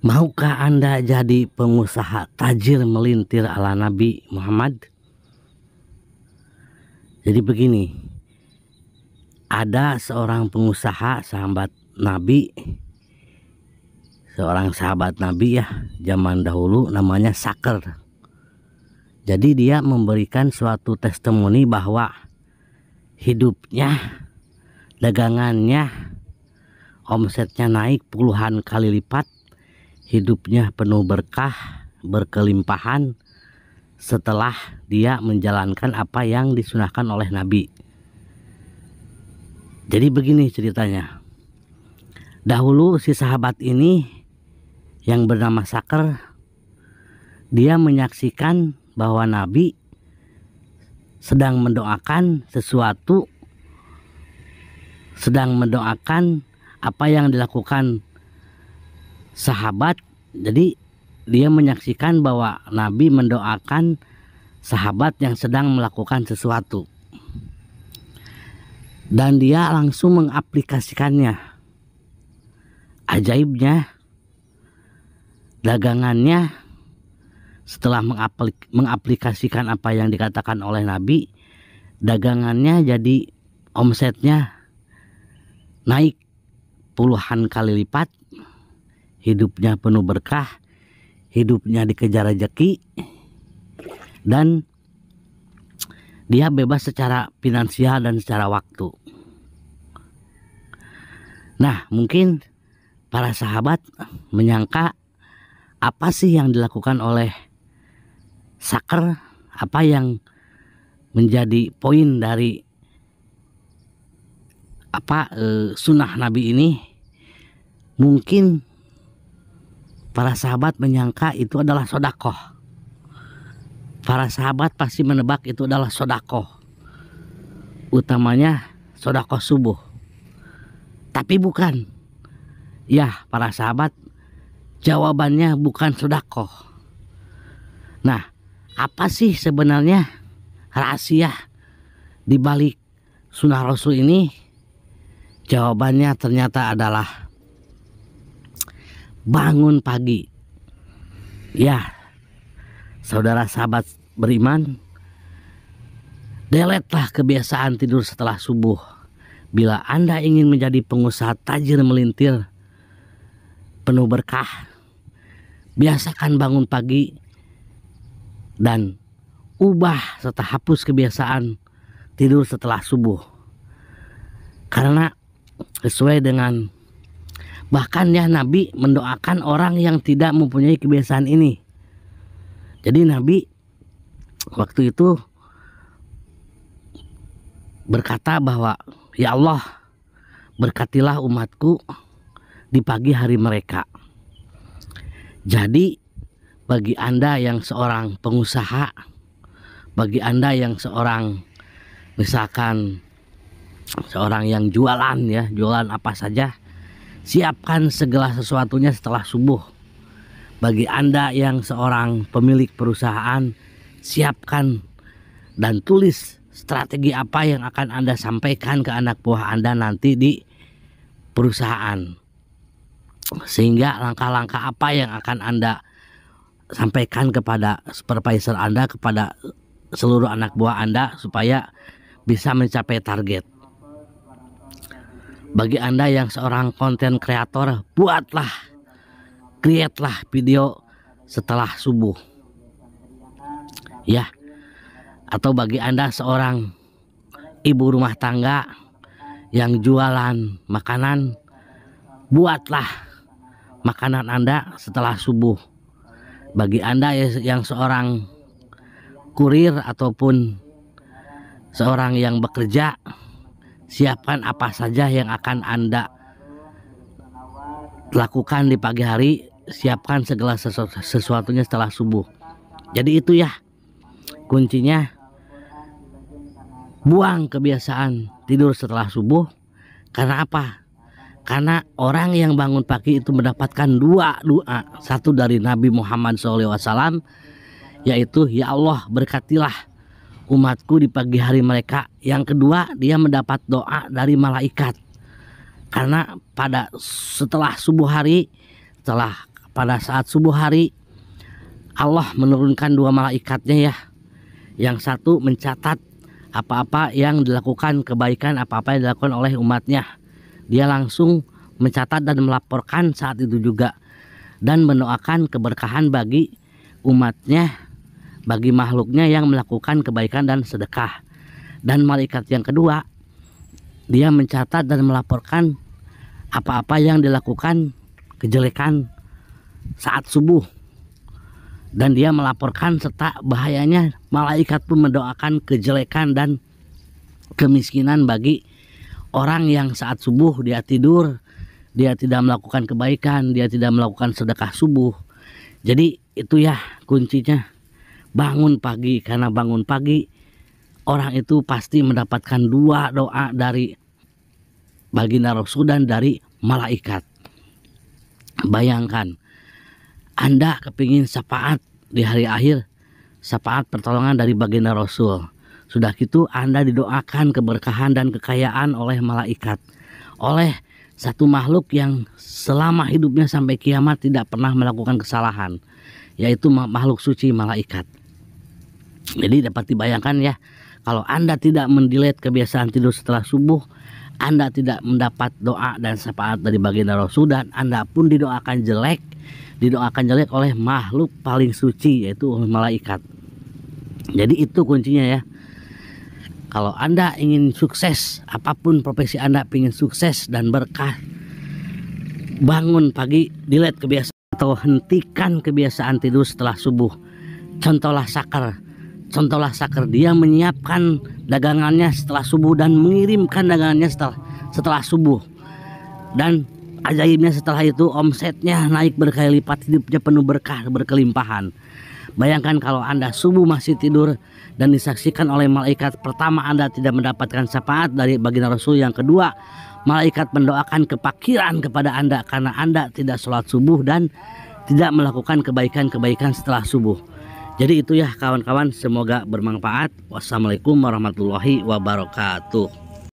Maukah Anda jadi pengusaha tajir melintir ala Nabi Muhammad? Jadi begini, ada seorang pengusaha sahabat Nabi, seorang sahabat Nabi ya, zaman dahulu namanya Sakr. Jadi dia memberikan suatu testimoni bahwa hidupnya, dagangannya, omsetnya naik puluhan kali lipat, hidupnya penuh berkah, berkelimpahan setelah dia menjalankan apa yang disunahkan oleh Nabi. Jadi begini ceritanya. Dahulu si sahabat ini yang bernama Sakr, dia menyaksikan bahwa Nabi sedang mendoakan sesuatu, sedang mendoakan apa yang dilakukan sahabat. Jadi dia menyaksikan bahwa Nabi mendoakan sahabat yang sedang melakukan sesuatu, dan dia langsung mengaplikasikannya. Ajaibnya, dagangannya setelah mengaplikasikan apa yang dikatakan oleh Nabi, dagangannya jadi omsetnya naik puluhan kali lipat, hidupnya penuh berkah, hidupnya dikejar rezeki, dan dia bebas secara finansial dan secara waktu. Nah, mungkin para sahabat menyangka apa sih yang dilakukan oleh Sakr, apa yang menjadi poin dari sunnah Nabi ini. Mungkin para sahabat menyangka itu adalah sodakoh. Para sahabat pasti menebak itu adalah sodakoh, utamanya sodakoh subuh. Tapi bukan. Ya, para sahabat, jawabannya bukan sodakoh. Nah, apa sih sebenarnya rahasia di balik sunnah Rasul ini? Jawabannya ternyata adalah bangun pagi. Ya, saudara sahabat beriman, deletlah kebiasaan tidur setelah subuh. Bila Anda ingin menjadi pengusaha tajir melintir penuh berkah, biasakan bangun pagi dan ubah serta hapus kebiasaan tidur setelah subuh. Karena sesuai dengan, bahkan ya, Nabi mendoakan orang yang tidak mempunyai kebiasaan ini. Jadi Nabi waktu itu berkata bahwa, ya Allah, berkatilah umatku di pagi hari mereka. Jadi bagi Anda yang seorang pengusaha, bagi Anda yang seorang, misalkan seorang yang jualan ya, jualan apa saja, siapkan segala sesuatunya setelah subuh. Bagi Anda yang seorang pemilik perusahaan, siapkan dan tulis strategi apa yang akan Anda sampaikan ke anak buah Anda nanti di perusahaan, sehingga langkah-langkah apa yang akan Anda sampaikan kepada supervisor Anda, kepada seluruh anak buah Anda, supaya bisa mencapai target. Bagi Anda yang seorang konten kreator, create-lah video setelah subuh. Ya. Atau bagi Anda seorang ibu rumah tangga yang jualan makanan, buatlah makanan Anda setelah subuh. Bagi Anda yang seorang kurir ataupun seorang yang bekerja, siapkan apa saja yang akan Anda lakukan di pagi hari, siapkan segala sesuatunya setelah subuh. Jadi itu ya kuncinya, buang kebiasaan tidur setelah subuh. Karena apa? Karena orang yang bangun pagi itu mendapatkan dua doa. Satu dari Nabi Muhammad SAW, yaitu, ya Allah, berkatilah umatku di pagi hari mereka. Yang kedua, dia mendapat doa dari malaikat. Karena setelah subuh hari, setelah pada saat subuh hari Allah menurunkan 2 malaikatnya ya. Yang satu mencatat apa-apa yang dilakukan kebaikan, apa-apa yang dilakukan oleh umatnya. Dia langsung mencatat dan melaporkan saat itu juga, dan mendoakan keberkahan bagi umatnya, bagi makhluknya yang melakukan kebaikan dan sedekah. Dan malaikat yang kedua, dia mencatat dan melaporkan apa-apa yang dilakukan kejelekan saat subuh, dan dia melaporkan serta bahayanya. Malaikat pun mendoakan kejelekan dan kemiskinan bagi orang yang saat subuh dia tidur, dia tidak melakukan kebaikan, dia tidak melakukan sedekah subuh. Jadi itu ya kuncinya, bangun pagi. Karena bangun pagi orang itu pasti mendapatkan 2 doa dari baginda Rasul dan dari malaikat. Bayangkan Anda kepingin syafaat di hari akhir, syafaat pertolongan dari baginda Rasul. Sudah gitu Anda didoakan keberkahan dan kekayaan oleh malaikat, oleh satu makhluk yang selama hidupnya sampai kiamat tidak pernah melakukan kesalahan, yaitu makhluk suci malaikat. Jadi dapat dibayangkan ya, kalau Anda tidak mendelete kebiasaan tidur setelah subuh, Anda tidak mendapat doa dan syafaat dari baginda Rasul, dan Anda pun didoakan jelek oleh makhluk paling suci, yaitu malaikat. Jadi itu kuncinya ya. Kalau Anda ingin sukses, apapun profesi Anda ingin sukses dan berkah, bangun pagi, delete kebiasaan atau hentikan kebiasaan tidur setelah subuh. Contohlah Sakar, dia menyiapkan dagangannya setelah subuh dan mengirimkan dagangannya setelah subuh. Dan ajaibnya setelah itu omsetnya naik berkali lipat, hidupnya penuh berkah, berkelimpahan. Bayangkan kalau Anda subuh masih tidur dan disaksikan oleh malaikat. Pertama, Anda tidak mendapatkan syafaat dari baginda Rasul. Yang kedua, malaikat mendoakan kepakiran kepada Anda karena Anda tidak sholat subuh dan tidak melakukan kebaikan-kebaikan setelah subuh. Jadi itu ya kawan-kawan, semoga bermanfaat. Wassalamualaikum warahmatullahi wabarakatuh.